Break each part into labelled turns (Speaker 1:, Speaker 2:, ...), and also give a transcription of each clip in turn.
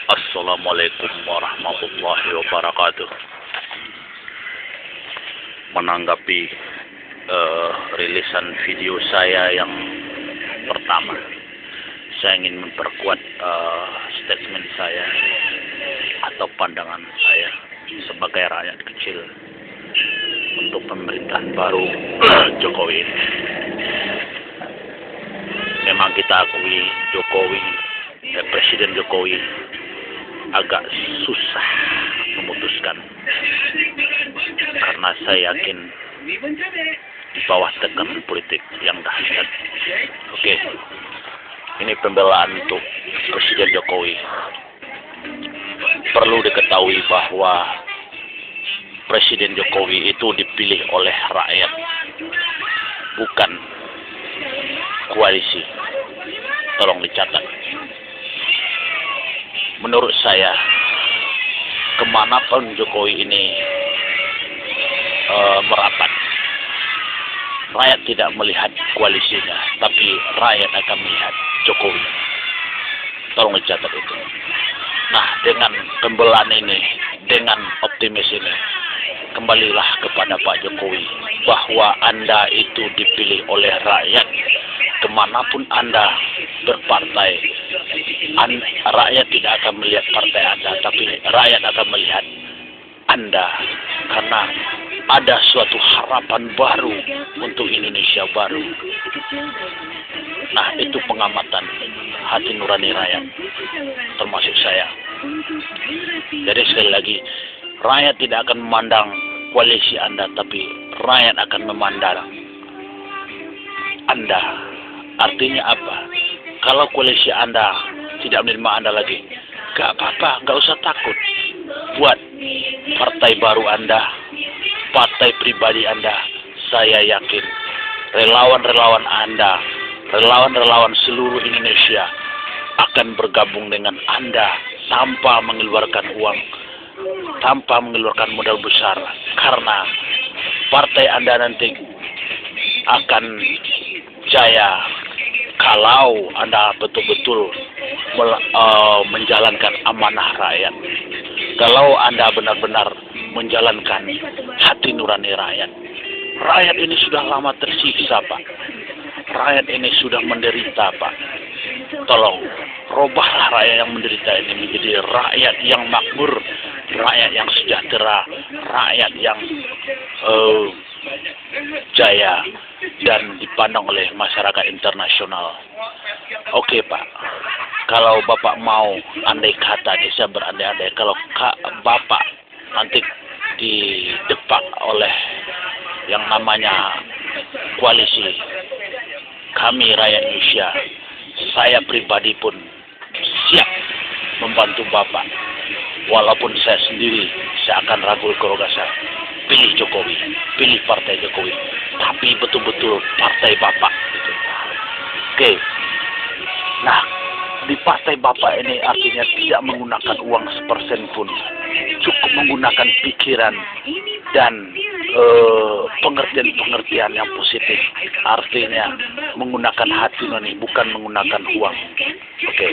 Speaker 1: Assalamualaikum warahmatullahi wabarakatuh. Menanggapi rilisan video saya yang pertama, saya ingin memperkuat statement saya atau pandangan saya sebagai rakyat kecil untuk pemerintahan baru Jokowi ini. Memang kita akui Presiden Jokowi agak susah memutuskan, karena saya yakin di bawah tekanan politik yang dahsyat. Oke, ini pembelaan untuk Presiden Jokowi. Perlu diketahui bahwa Presiden Jokowi itu dipilih oleh rakyat, bukan koalisi. Tolong dicatat. Menurut saya, kemanapun Jokowi ini merapat, rakyat tidak melihat koalisinya, tapi rakyat akan melihat Jokowi. Tolong dicatat itu. Nah, dengan pembelaan ini, dengan optimis ini, kembalilah kepada Pak Jokowi bahwa Anda itu dipilih oleh rakyat. Kemanapun Anda berpartai, rakyat tidak akan melihat partai Anda, tapi rakyat akan melihat Anda, karena ada suatu harapan baru untuk Indonesia baru. Nah, itu pengamatan hati nurani rakyat, termasuk saya. Jadi sekali lagi, rakyat tidak akan memandang koalisi Anda, tapi rakyat akan memandang Anda. Artinya apa? Kalau koalisi Anda tidak menerima Anda lagi, gak apa-apa, gak usah takut. Buat partai baru Anda, partai pribadi Anda. Saya yakin relawan-relawan Anda, relawan-relawan seluruh Indonesia akan bergabung dengan Anda tanpa mengeluarkan uang, tanpa mengeluarkan modal besar, karena partai Anda nanti akan jaya kalau Anda betul-betul menjalankan amanah rakyat. Kalau Anda benar-benar menjalankan hati nurani rakyat. Rakyat ini sudah lama tersiksa, Pak. Rakyat ini sudah menderita, Pak. Tolong, robahlah rakyat yang menderita ini menjadi rakyat yang makmur, rakyat yang sejahtera, rakyat yang jaya dan dipandang oleh masyarakat internasional. Oke, Pak, kalau Bapak mau, andai kata, saya berandai-andai, kalau Bapak nanti didepak oleh yang namanya koalisi, kami rakyat Indonesia, saya pribadi pun siap membantu Bapak. Walaupun saya sendiri, saya akan ragu kerogasan. Pilih Jokowi, pilih partai Jokowi, tapi betul-betul partai Bapak. Oke. Nah, di partai Bapak ini artinya tidak menggunakan uang sepersen pun, cukup menggunakan pikiran dan pengertian-pengertian yang positif. Artinya menggunakan hati nurani, bukan menggunakan uang. Oke.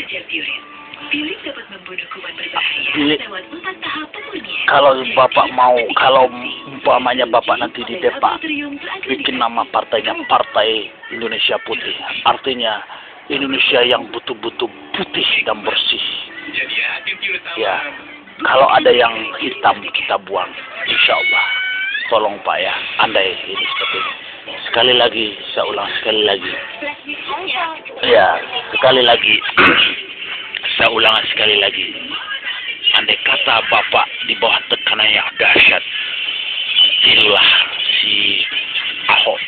Speaker 1: Kalau Bapak mau, kalau umpamanya Bapak nanti didepak, bikin nama partainya Partai Indonesia Putih. Artinya Indonesia yang betul-betul putih dan bersih. Ya, kalau ada yang hitam kita buang, insya Allah. Tolong Pak ya, andai ini seperti ini. Sekali lagi, saya ulang sekali lagi. Ya, sekali lagi. Saya ulang sekali lagi. Andai kata Bapak di bawah tekanan yang dahsyat, inilah si Ahok,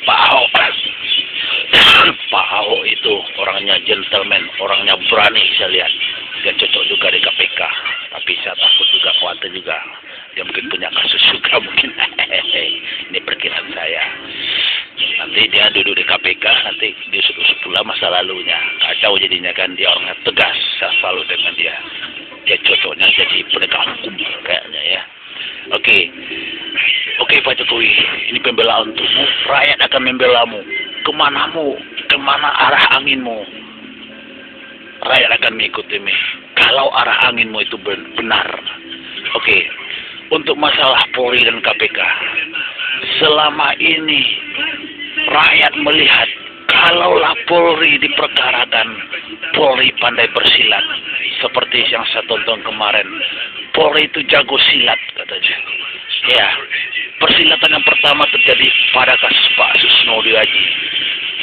Speaker 1: Pak Ahok. Pak Ahok itu orangnya gentleman, orangnya berani, saya lihat. Dia cocok juga di KPK, tapi saya takut juga, khawatir juga. Dia mungkin punya kasus juga, mungkin. Ini perkiraan saya. Nanti dia duduk di KPK, nanti dia usut pula masa lalunya. Kacau jadinya kan, dia orangnya tegas. Saya selalu dengan dia. Dia cocoknya jadi penegak hukum kayaknya ya. Oke Pak Jokowi, ini pembelaan untukmu. Rakyat akan membelamu. kemana arah anginmu, rakyat akan mengikutimu. Kalau arah anginmu itu benar. Oke. Untuk masalah Polri dan KPK, selama ini rakyat melihat kalaulah Polri diperkarakan, Polri pandai bersilat. Seperti yang saya tonton kemarin, Polri itu jago silat katanya. Ya, persilatan yang pertama terjadi pada kasus Pak Susno Diwaji.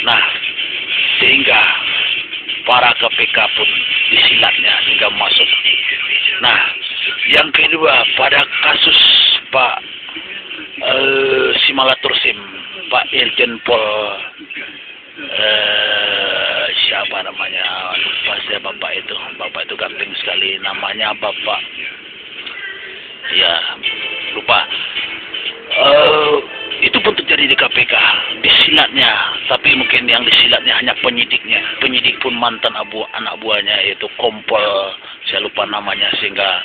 Speaker 1: Nah, sehingga para KPK pun disilatnya hingga masuk. Nah, yang kedua pada kasus Pak Simalatursim, Pak Irjen Pol siapa namanya, lupa saya bapak itu ganteng sekali namanya, bapak ya lupa. Itu pun terjadi di KPK, disilatnya, tapi mungkin yang disilatnya hanya penyidiknya. Penyidik pun mantan anak buahnya, yaitu Kompol, saya lupa namanya, sehingga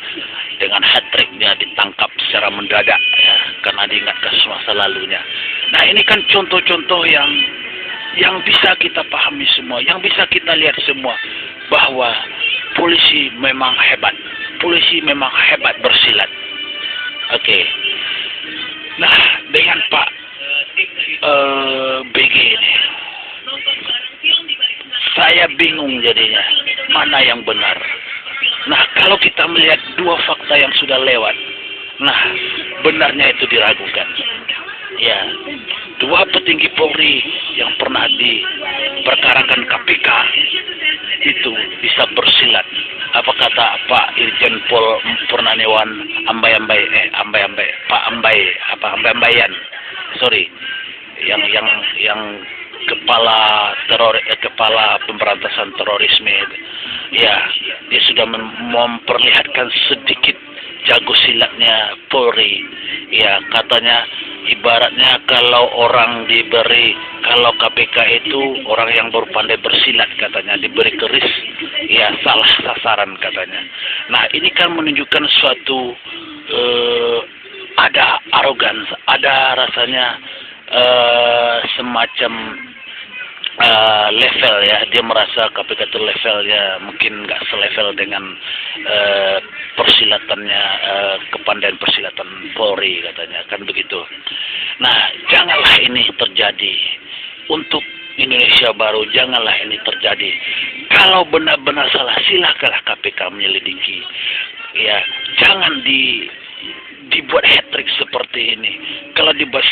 Speaker 1: dengan hat-trick dia ditangkap secara mendadak ya, karena diingat kasus masa lalunya. Nah, ini kan contoh-contoh yang bisa kita pahami semua, yang bisa kita lihat semua, bahwa polisi memang hebat, bersilat. Oke. Nah, dengan Pak BG ini, saya bingung jadinya, mana yang benar. Nah, kalau kita melihat dua fakta yang sudah lewat, nah, benarnya itu diragukan. Ya, dua petinggi Polri yang pernah diperkarakan KPK itu bisa bersilat. Apa kata Pak Irjen Pol Purnanewan Ambayan, sorry, yang kepala pemberantasan terorisme, ya, dia sudah memperlihatkan sedikit jago silatnya Polri. Ya, katanya ibaratnya kalau KPK itu orang yang baru pandai bersilat, katanya diberi keris, ya salah sasaran katanya. Nah, ini kan menunjukkan suatu ada arogan, ada rasanya semacam level ya, dia merasa KPK itu levelnya mungkin nggak selevel dengan persilatannya, kepandaian persilatan Polri katanya, kan begitu. Nah, janganlah ini terjadi untuk Indonesia baru, janganlah ini terjadi. Kalau benar-benar salah, silakanlah KPK menyelidiki. Ya, jangan dibuat hat-trick seperti ini. Kalau dibuat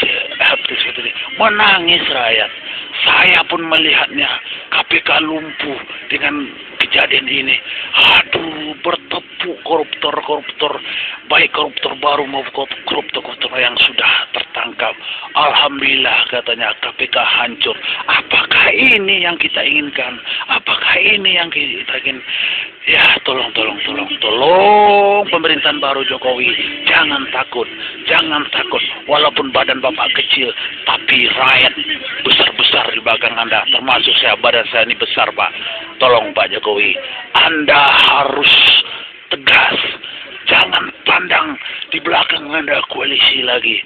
Speaker 1: hat-trick seperti ini, menangis rakyat. Saya pun melihatnya KPK lumpuh dengan kejadian ini. Aduh, bertepuk koruptor, baik koruptor baru maupun koruptor yang sudah tertangkap. Alhamdulillah katanya KPK hancur. Apakah ini yang kita inginkan? Apakah ini yang kita ingin? Ya, tolong pemerintahan baru Jokowi, jangan takut. Walaupun badan Bapak kecil, tapi rakyat besar di belakang Anda, termasuk saya, badan saya ini besar, Pak. Tolong Pak Jokowi, Anda harus tegas. Jangan pandang di belakang Anda koalisi lagi.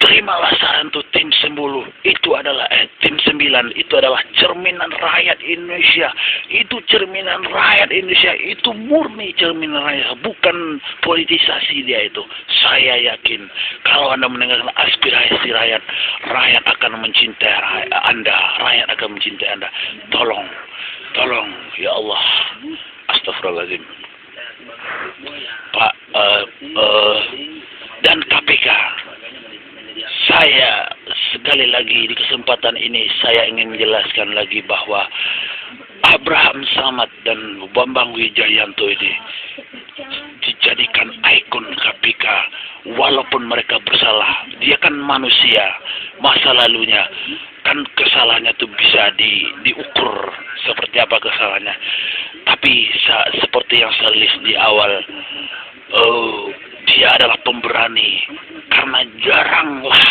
Speaker 1: Terimalah saran tuh tim 10, itu adalah tim 9, itu adalah cerminan rakyat Indonesia. Itu cerminan rakyat Indonesia, itu murni cerminan rakyat, bukan politisasi dia itu. Saya yakin kalau Anda mendengarkan aspirasi rakyat, rakyat akan mencintai Anda, rakyat akan mencintai Anda. Tolong, ya Allah. Astagfirullahaladzim. Pak dan KPK. Saya sekali lagi di kesempatan ini saya ingin menjelaskan lagi bahwa Abraham Samad dan Bambang Wijayanto ini dijadikan ikon KPK walaupun mereka bersalah. Dia kan manusia, masa lalunya kan kesalahannya itu bisa diukur seperti apa kesalahannya. Tapi seperti yang saya list di awal, dia adalah pemberani, karena jaranglah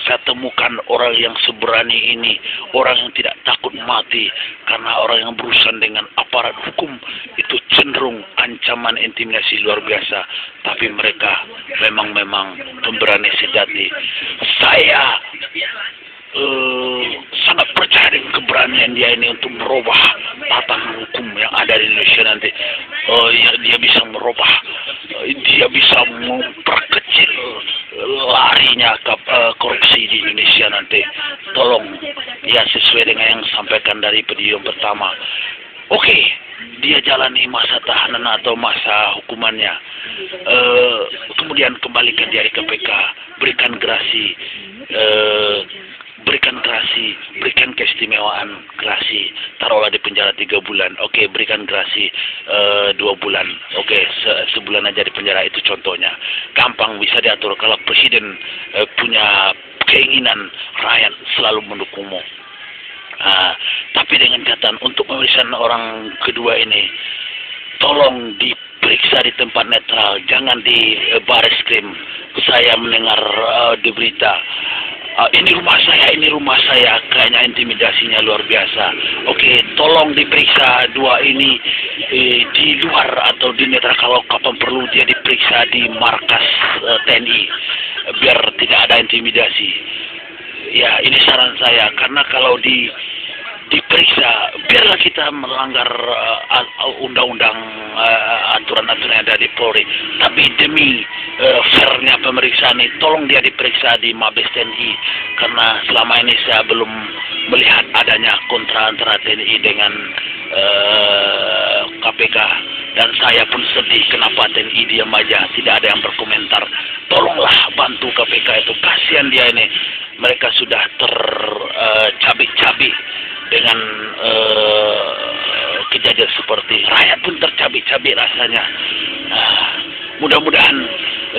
Speaker 1: saya temukan orang yang seberani ini, orang yang tidak takut mati, karena orang yang berurusan dengan aparat hukum itu cenderung ancaman intimidasi luar biasa, tapi mereka memang pemberani sejati. Saya sangat percaya dengan keberanian keberanian dia ini untuk merubah tatanan hukum yang ada di Indonesia nanti. Ya, dia bisa merubah, dia bisa memperkecil larinya korupsi di Indonesia nanti. Tolong, ya sesuai dengan yang disampaikan dari video yang pertama. Oke, dia jalani masa tahanan atau masa hukumannya. Kemudian kembalikan dia di KPK, berikan gerasi, berikan keistimewaan gerasi, taruhlah di penjara 3 bulan. Oke, berikan gerasi 2 bulan. Oke, sebulan aja di penjara, itu contohnya. Gampang bisa diatur kalau presiden punya keinginan, rakyat selalu mendukungmu. Tapi dengan catatan untuk pemeriksaan orang kedua ini, tolong diperiksa di tempat netral, jangan di baris krim. Saya mendengar di berita, ini rumah saya, kayaknya intimidasinya luar biasa. Oke, tolong diperiksa dua ini di luar atau di netral, kalau kapan perlu dia diperiksa di markas TNI, biar tidak ada intimidasi. Ya, ini saran saya, karena kalau diperiksa, biarlah kita melanggar undang-undang, aturan-aturan yang ada di Polri, tapi demi fairnya pemeriksaan ini, tolong dia diperiksa di Mabes TNI, karena selama ini saya belum melihat adanya kontra antara TNI dengan KPK, dan saya pun sedih kenapa TNI diam aja, tidak ada yang berkomentar. Tolonglah bantu KPK itu, kasihan dia ini, mereka sudah tercabik-cabik dengan kejadian seperti, rakyat pun tercabik-cabik rasanya. Mudah-mudahan,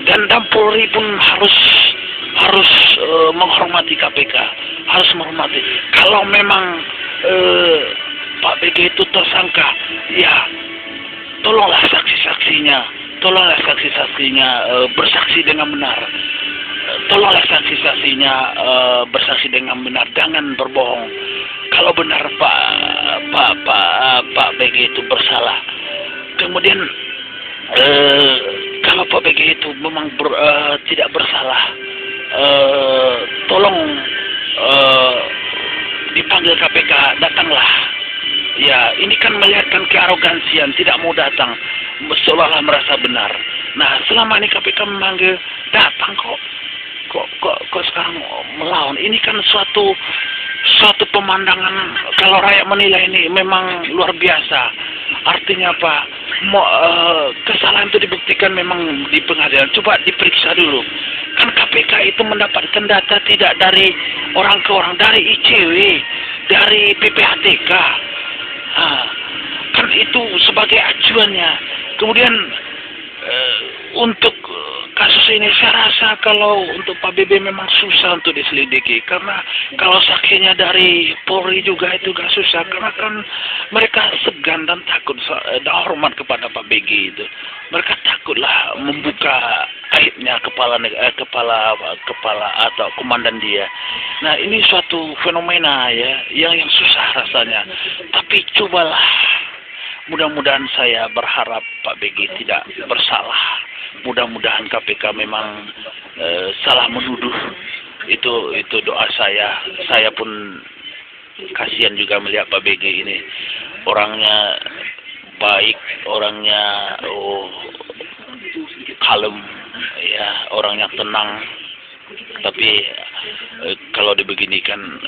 Speaker 1: dan Polri pun harus menghormati KPK, harus menghormati. Kalau memang Pak BG itu tersangka, ya tolonglah saksi-saksinya bersaksi dengan benar. Tolonglah saksi-saksinya bersaksi dengan benar, jangan berbohong. Kalau benar Pak BG itu bersalah, kemudian kalau Pak BG itu memang tidak bersalah, tolong dipanggil KPK, datanglah. Ya, ini kan melihatkan kearogansian, tidak mau datang, seolah-olah merasa benar. Nah, selama ini KPK memanggil, datang kok sekarang melawan. Ini kan suatu pemandangan, kalau rakyat menilai ini memang luar biasa. Artinya apa? Kesalahan itu dibuktikan memang di pengadilan. Coba diperiksa dulu. Kan KPK itu mendapatkan data tidak dari orang ke orang, dari ICW, dari PPATK. Kan itu sebagai acuannya. Kemudian untuk kasus ini saya rasa kalau untuk Pak BB memang susah untuk diselidiki, karena kalau saksinya dari Polri juga itu gak susah, karena kan mereka segan dan takut dan hormat kepada Pak BG itu. Mereka takutlah membuka aibnya kepala atau komandan dia. Nah, ini suatu fenomena ya yang susah rasanya. Tapi cobalah, mudah-mudahan saya berharap Pak BG tidak bersalah. Mudah-mudahan KPK memang salah menuduh. Itu doa saya. Saya pun kasihan juga melihat Pak BG ini. Orangnya baik, orangnya kalem, ya, orangnya tenang. Tapi kalau dibeginikan,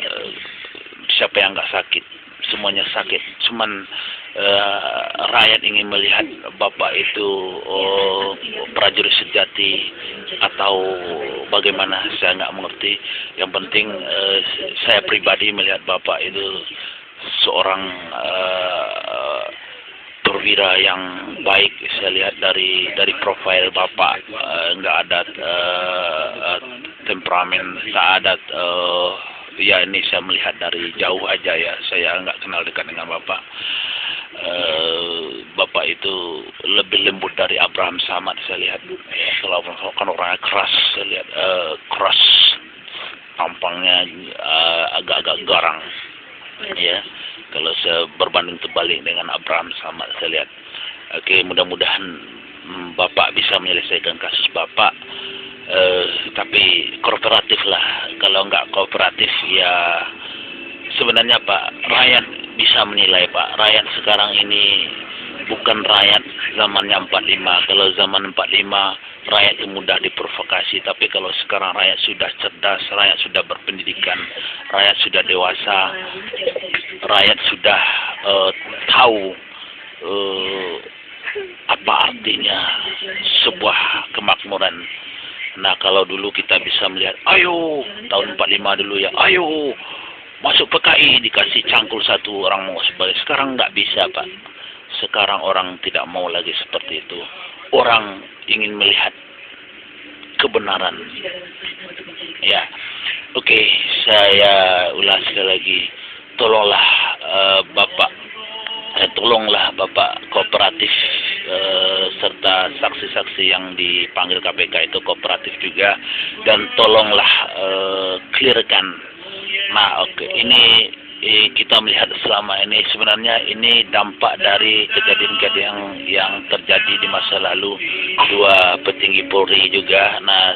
Speaker 1: siapa yang nggak sakit? Semuanya sakit. Cuman rakyat ingin melihat Bapak itu prajurit sejati atau bagaimana, saya nggak mengerti. Yang penting saya pribadi melihat Bapak itu seorang perwira yang baik. Saya lihat dari profil Bapak, nggak ada temperamen, tak ada ya, ini saya melihat dari jauh aja ya, saya nggak kenal dekat dengan Bapak. Bapak itu lebih lembut dari Abraham Samad, saya lihat. Ya, kalau kan orangnya keras, saya lihat keras, tampangnya agak-agak garang. Ya, kalau saya berbanding terbalik dengan Abraham Samad, saya lihat. Oke, mudah-mudahan Bapak bisa menyelesaikan kasus Bapak. Tapi kooperatif lah. Kalau nggak kooperatif ya sebenarnya Pak, rakyat bisa menilai Pak. Rakyat sekarang ini bukan rakyat zamannya 45. Kalau zaman 45 rakyat itu mudah diprovokasi, tapi kalau sekarang rakyat sudah cerdas, rakyat sudah berpendidikan, rakyat sudah dewasa, rakyat sudah tahu apa artinya sebuah kemakmuran. Nah, kalau dulu kita bisa melihat, ayo tahun 45 dulu ya, ayo masuk PKI dikasih cangkul satu orang mau sebagai. Sekarang nggak bisa Pak. Sekarang orang tidak mau lagi seperti itu. Orang ingin melihat kebenaran. Ya, oke, saya ulas sekali lagi. Tolonglah tolonglah Bapak kooperatif serta saksi-saksi yang dipanggil KPK itu kooperatif juga, dan tolonglah clearkan. Nah, oke, ini kita melihat selama ini sebenarnya ini dampak dari kejadian-kejadian yang terjadi di masa lalu. Dua petinggi Polri juga. Nah,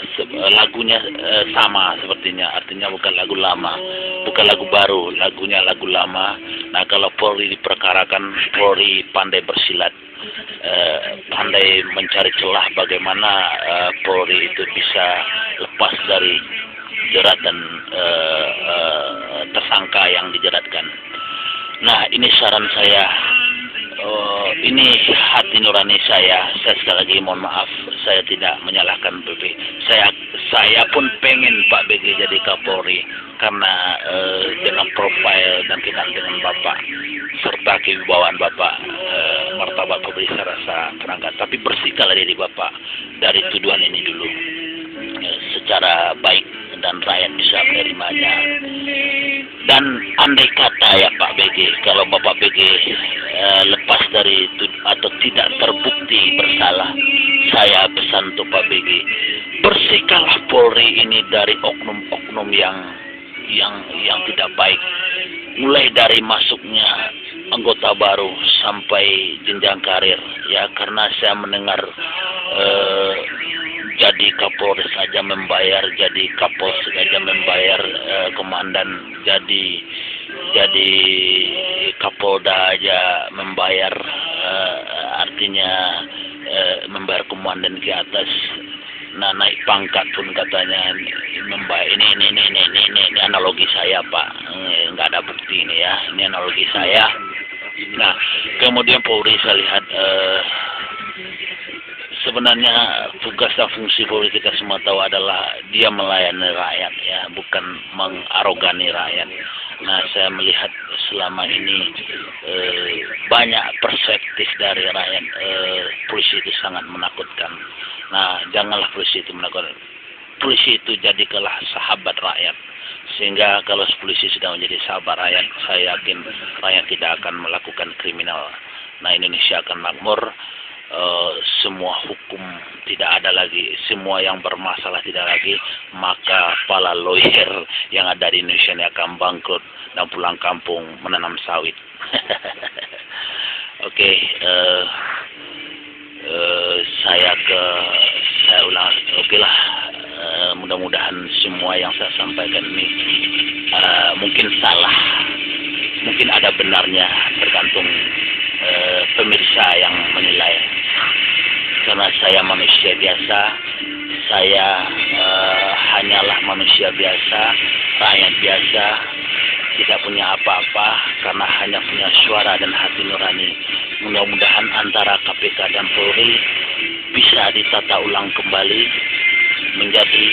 Speaker 1: lagunya sama sepertinya, artinya bukan lagu lama, bukan lagu baru, lagunya lagu lama. Nah, kalau Polri diperkarakan, Polri pandai bersilat, pandai mencari celah bagaimana Polri itu bisa lepas dari jeratan tersangka yang dijeratkan. Nah, ini saran saya, ini hati nurani saya. Saya sekali lagi mohon maaf, saya tidak menyalahkan BG. Saya pun pengen Pak BG jadi Kapolri karena dengan profil dan kenal dengan Bapak serta kewibawaan Bapak, martabat Polri saya rasa terangkat. Tapi bersihkanlah diri Bapak dari tuduhan ini dulu secara baik dan rakyat bisa menerimanya. Dan andai kata ya Pak BG, kalau Bapak BG lepas dari itu atau tidak terbukti bersalah, saya pesan untuk Pak BG, bersihkanlah Polri ini dari oknum-oknum yang tidak baik, mulai dari masuknya anggota baru sampai jenjang karir ya. Karena saya mendengar jadi Kapolres saja membayar, jadi Kapolres saja membayar, komandan jadi Kapolda aja membayar, artinya membayar komandan ke atas. Nah, naik pangkat pun katanya membayar. Ini analogi saya Pak, nggak ada bukti ini ya, ini analogi saya. Nah, kemudian Polri saya lihat sebenarnya tugas dan fungsi Polri kita semua tahu adalah dia melayani rakyat ya, bukan mengarogani rakyat. Nah, saya melihat selama ini banyak perspektif dari rakyat, polisi itu sangat menakutkan. Nah, janganlah polisi itu menakutkan. Polisi itu jadikanlah sahabat rakyat. Sehingga kalau polisi sudah menjadi sahabat rakyat, saya yakin rakyat tidak akan melakukan kriminal. Nah, Indonesia akan makmur. Semua hukum tidak ada lagi, semua yang bermasalah tidak lagi, maka para lawyer yang ada di Indonesia ini akan bangkrut dan pulang kampung menanam sawit. Oke, saya ulang, oke lah, mudah-mudahan semua yang saya sampaikan ini mungkin salah, mungkin ada benarnya, tergantung pemirsa yang menilai. Karena saya manusia biasa, saya hanyalah manusia biasa, rakyat biasa, tidak punya apa-apa, karena hanya punya suara dan hati nurani. Mudah-mudahan antara KPK dan Polri bisa ditata ulang kembali menjadi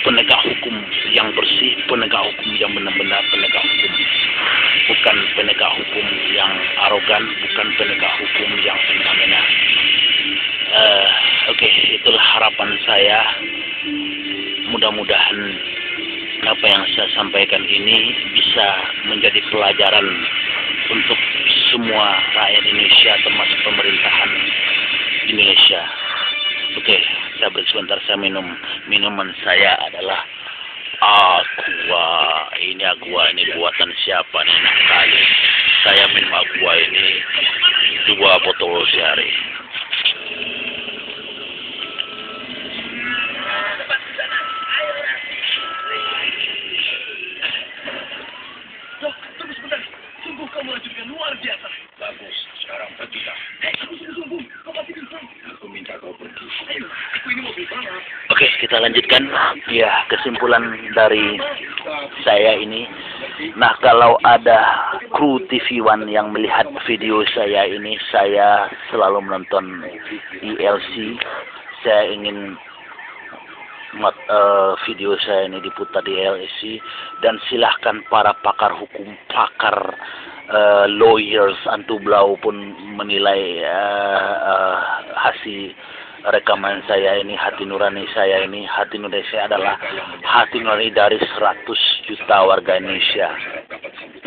Speaker 1: penegak hukum yang bersih, penegak hukum yang benar-benar penegak hukum. Bukan penegak hukum yang arogan, bukan penegak hukum yang semena-mena. Oke, itulah harapan saya. Mudah-mudahan apa yang saya sampaikan ini bisa menjadi pelajaran untuk semua rakyat Indonesia, termasuk pemerintahan Indonesia. Oke, saya break sebentar, saya minum. Minuman saya adalah aqua. Ini aqua ini buatan siapa nih? Enak kali. Saya minum aqua ini 2 botol sehari.
Speaker 2: luar biasa. Bagus, sekarang pergilah. Aku minta kau pergi. Ayo, aku ini mobil balap.
Speaker 1: Oke, kita lanjutkan. Ya, kesimpulan dari saya ini. Nah, kalau ada kru TV One yang melihat video saya ini, saya selalu menonton ILC. Saya ingin video saya ini diputar di ILC, dan silahkan para pakar hukum, pakar lawyers antu blau pun menilai hasil rekaman saya ini. Hati nurani saya ini, hati nurani saya adalah hati nurani dari 100 juta warga Indonesia.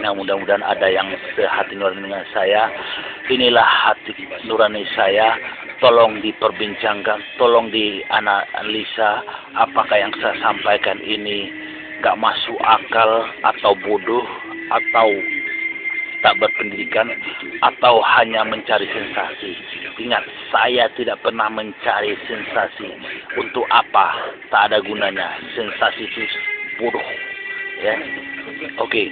Speaker 1: Nah, mudah-mudahan ada yang sehati nurani dengan saya. Inilah hati nurani saya. Tolong diperbincangkan, tolong dianalisa apakah yang saya sampaikan ini gak masuk akal, atau bodoh, atau tak berpendidikan, atau hanya mencari sensasi. Ingat, saya tidak pernah mencari sensasi. Untuk apa? Tak ada gunanya. Sensasi itu bodoh. Ya. Oke,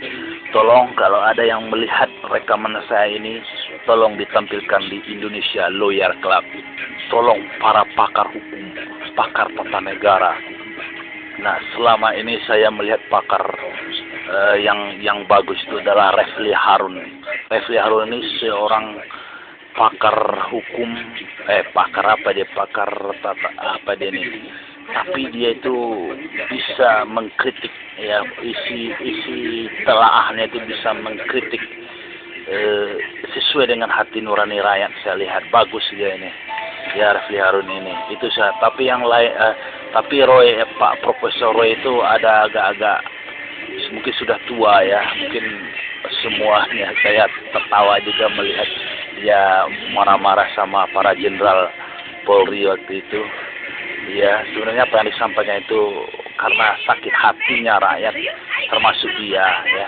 Speaker 1: tolong kalau ada yang melihat rekaman saya ini, tolong ditampilkan di Indonesia Lawyer Club. Tolong para pakar hukum, pakar tata negara. Nah, selama ini saya melihat pakar yang bagus itu adalah Refli Harun. Refli Harun ini seorang pakar hukum, pakar apa dia? Pakar tata apa dia ini? Tapi dia itu bisa mengkritik, ya, isi telaahnya itu bisa mengkritik sesuai dengan hati nurani rakyat. Saya lihat bagus dia ini, ya, Refli Harun ini. Itu saya. Tapi yang lain, tapi Roy, Pak Profesor Roy itu ada agak-agak mungkin sudah tua ya. Mungkin semuanya saya tertawa juga melihat dia marah-marah sama para jenderal Polri waktu itu. Ya, sebenarnya apa yang disampaikan itu karena sakit hatinya rakyat, termasuk dia, ya.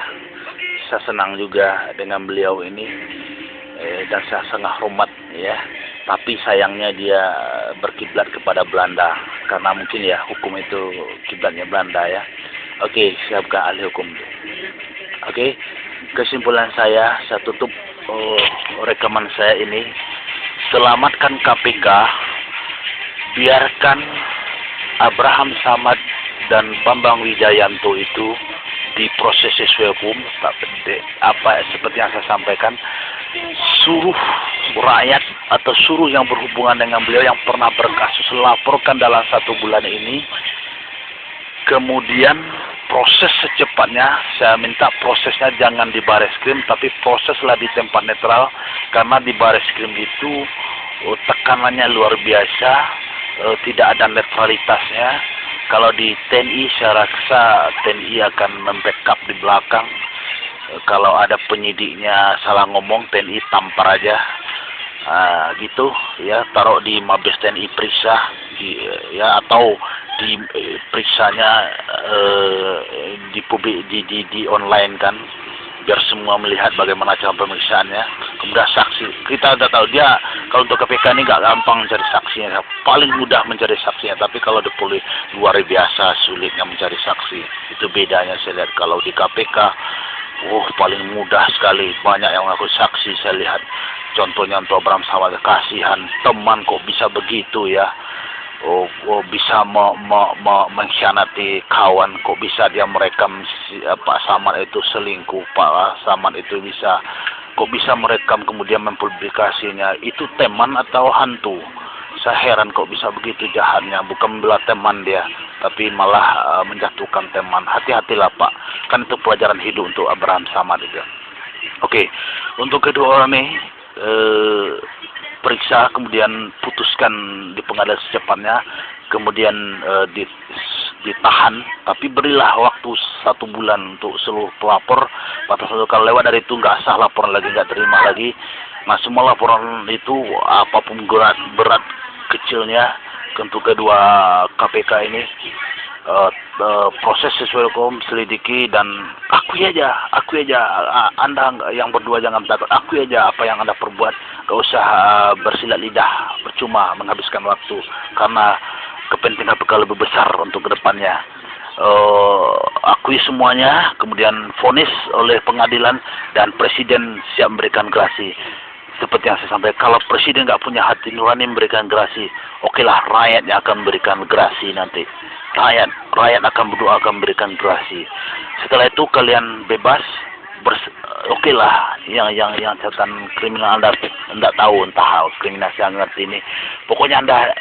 Speaker 1: Saya senang juga dengan beliau ini, dan saya sangat hormat, ya. Tapi sayangnya dia berkiblat kepada Belanda, karena mungkin ya hukum itu kiblatnya Belanda, ya. Oke, saya bukan ahli hukum. Oke, kesimpulan saya tutup rekaman saya ini. Selamatkan KPK. Biarkan Abraham Samad dan Bambang Wijayanto itu diproses sesuai hukum. Seperti yang saya sampaikan, suruh rakyat atau suruh yang berhubungan dengan beliau yang pernah berkasus laporkan dalam 1 bulan ini. Kemudian proses secepatnya, saya minta prosesnya jangan di Bareskrim, tapi proseslah di tempat netral, karena di Bareskrim itu tekanannya luar biasa. Tidak ada netralitasnya. Kalau di TNI saya rasa TNI akan membackup di belakang. Kalau ada penyidiknya salah ngomong, TNI tampar aja, gitu ya, taruh di Mabes TNI periksa, ya, atau di periksanya di online kan, biar semua melihat bagaimana cara pemeriksaannya. Kemudian saksi, kita udah tahu dia kalau untuk KPK ini nggak gampang mencari saksinya, paling mudah mencari saksinya. Tapi kalau di polisi luar biasa sulitnya mencari saksi. Itu bedanya saya lihat. Kalau di KPK, paling mudah sekali, banyak yang ngaku saksi. Saya lihat contohnya untuk Abraham Samad, kasihan teman kok bisa begitu ya. Bisa mengkhianati kawan, kok bisa dia merekam Pak Samad itu selingkuh, Pak Samad itu kok bisa merekam kemudian mempublikasinya. Itu teman atau hantu? Saya heran kok bisa begitu jahatnya, bukan membela teman dia, tapi malah menjatuhkan teman. Hati-hatilah Pak, kan itu pelajaran hidup untuk Abraham Samad itu. Oke, untuk kedua orang ini periksa, kemudian putuskan di pengadilan secepatnya, kemudian ditahan, tapi berilah waktu 1 bulan untuk seluruh pelapor. Kalau lewat dari itu nggak sah laporan lagi, nggak terima lagi. Nah, semua laporan itu apapun berat kecilnya, untuk kedua KPK ini proses sesuai hukum, selidiki dan akui aja. Anda yang berdua jangan takut, akui aja apa yang Anda perbuat. Gak usah bersilat lidah, percuma menghabiskan waktu, karena kepentingan KPK lebih besar untuk kedepannya. akui semuanya, kemudian vonis oleh pengadilan, dan presiden siap memberikan gerasi. Seperti yang saya sampaikan, kalau presiden nggak punya hati nurani memberikan gerasi, okelah rakyat yang akan memberikan gerasi nanti. Rakyat akan berdoa, akan memberikan gerasi. Setelah itu kalian bebas, okelah yang catatan kriminal Anda tidak tahu, entah kriminal saya ngerti ini. Pokoknya Anda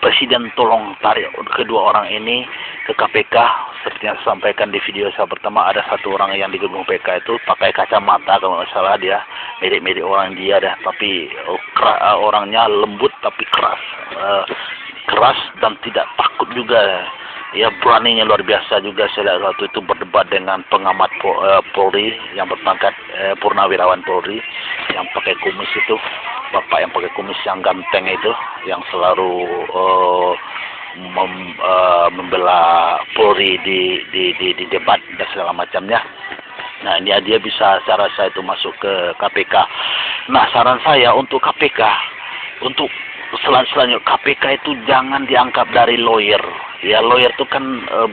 Speaker 1: presiden tolong tarik kedua orang ini ke KPK. Seperti yang saya sampaikan di video saya pertama, ada satu orang yang di gedung PK itu pakai kacamata kalau nggak salah, dia mirip-mirip orang dia dah, tapi orangnya lembut tapi keras dan tidak takut juga. Ya, beraninya luar biasa juga. Saya lihat waktu itu berdebat dengan pengamat Polri yang berpangkat Purnawirawan Polri yang pakai kumis itu, bapak yang pakai kumis yang ganteng itu, yang selalu membela Polri di debat dan segala macamnya. Nah, ini dia bisa, saya rasa itu masuk ke KPK. Nah, saran saya untuk KPK, untuk selanjutnya KPK itu jangan diangkat dari lawyer. Ya, lawyer itu kan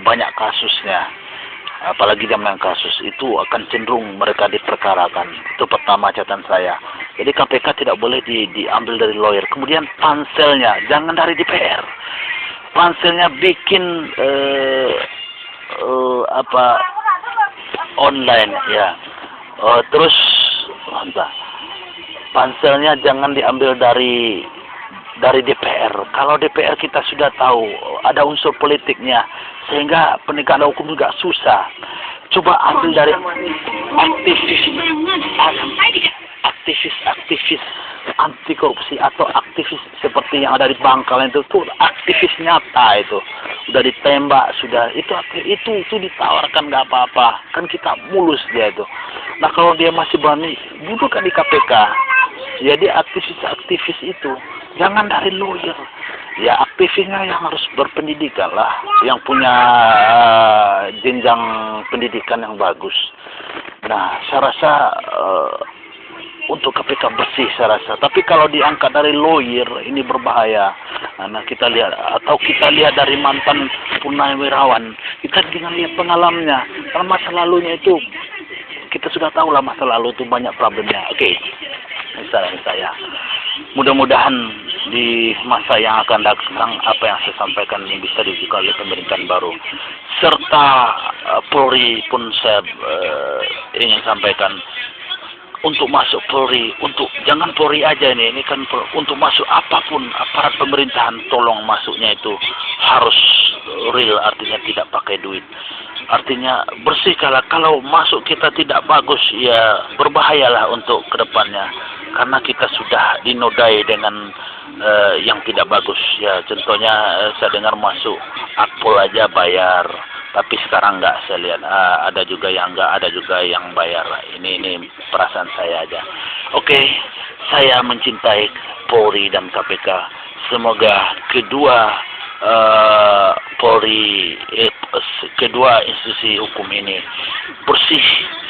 Speaker 1: banyak kasusnya. Apalagi zaman kasus itu akan cenderung mereka diperkarakan. Itu pertama catatan saya. Jadi KPK tidak boleh diambil dari lawyer. Kemudian panselnya jangan dari DPR. Panselnya bikin online ya. Terus panselnya jangan diambil dari DPR. Kalau DPR kita sudah tahu ada unsur politiknya, sehingga penegakan hukum juga susah. Coba ambil dari aktivis anti korupsi atau aktivis seperti yang ada di Bangkalan itu, tuh aktivis nyata itu udah ditembak, sudah itu ditawarkan nggak apa-apa, kan kita mulus dia itu. Nah, kalau dia masih berani duduk di KPK, jadi aktivis itu jangan dari lawyer. Ya, aktivisnya yang harus berpendidikan lah, yang punya jenjang pendidikan yang bagus. Nah, saya rasa untuk KPK bersih, saya rasa. Tapi kalau diangkat dari lawyer, ini berbahaya. Nah, kita lihat dari mantan Purnawirawan, kita dengan lihat pengalamannya, karena masa lalunya itu kita sudah tahu lah, masa lalu itu banyak problemnya. Oke. Saya mudah-mudahan di masa yang akan datang apa yang saya sampaikan ini bisa dibuka oleh pemerintahan baru, serta Polri pun saya ingin sampaikan untuk masuk Polri, untuk jangan Polri aja ini kan untuk masuk apapun aparat pemerintahan, tolong masuknya itu harus real, artinya tidak pakai duit. Artinya bersih. Kalau masuk kita tidak bagus, ya berbahayalah untuk kedepannya, karena kita sudah dinodai dengan yang tidak bagus. Ya, contohnya saya dengar masuk Akpol aja bayar, tapi sekarang enggak, saya lihat ada juga yang enggak, ada juga yang bayar. Ini perasaan saya aja. Oke, saya mencintai Polri dan KPK. Semoga kedua kedua institusi hukum ini bersih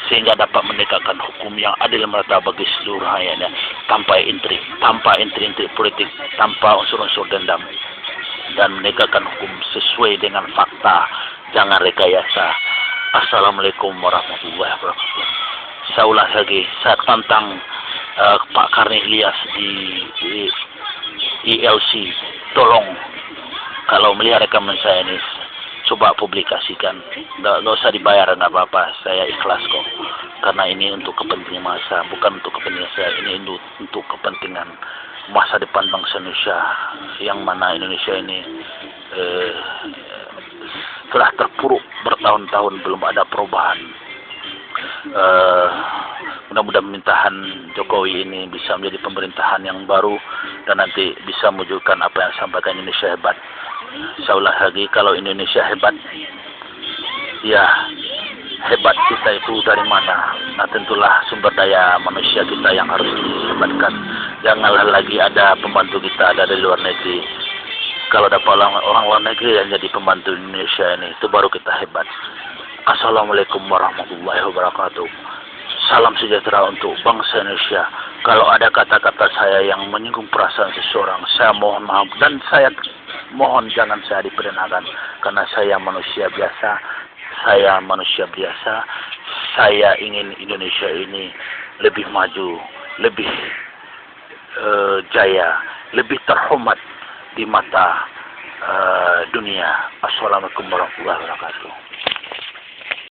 Speaker 1: sehingga dapat menegakkan hukum yang adil merata bagi seluruh rakyatnya, tanpa intrik politik, tanpa unsur-unsur dendam, dan menegakkan hukum sesuai dengan fakta, jangan rekayasa. Assalamualaikum warahmatullahi wabarakatuh. Saya ulas lagi, saya tantang Pak Karni Ilyas di ILC, tolong kalau melihat rekaman saya ini, coba publikasikan. Nggak usah dibayar, nggak apa-apa, saya ikhlas kok. Karena ini untuk kepentingan masa, bukan untuk kepentingan saya. Ini untuk kepentingan masa depan bangsa Indonesia, yang mana Indonesia ini telah terpuruk bertahun-tahun, belum ada perubahan. Mudah-mudahan pemerintahan Jokowi ini bisa menjadi pemerintahan yang baru dan nanti bisa mewujudkan apa yang disampaikan Indonesia hebat. Saya ulas lagi, kalau Indonesia hebat, ya hebat kita itu dari mana? Nah, tentulah sumber daya manusia kita yang harus dihebatkan. Janganlah lagi ada pembantu kita ada dari luar negeri. Kalau dapat orang luar negeri yang jadi pembantu Indonesia ini, itu baru kita hebat. Assalamualaikum warahmatullahi wabarakatuh. Salam sejahtera untuk bangsa Indonesia. Kalau ada kata-kata saya yang menyinggung perasaan seseorang, saya mohon maaf, dan saya mohon jangan saya dipidanakan karena saya manusia biasa. Saya ingin Indonesia ini lebih maju, lebih jaya, lebih terhormat di mata dunia. Assalamualaikum warahmatullahi wabarakatuh.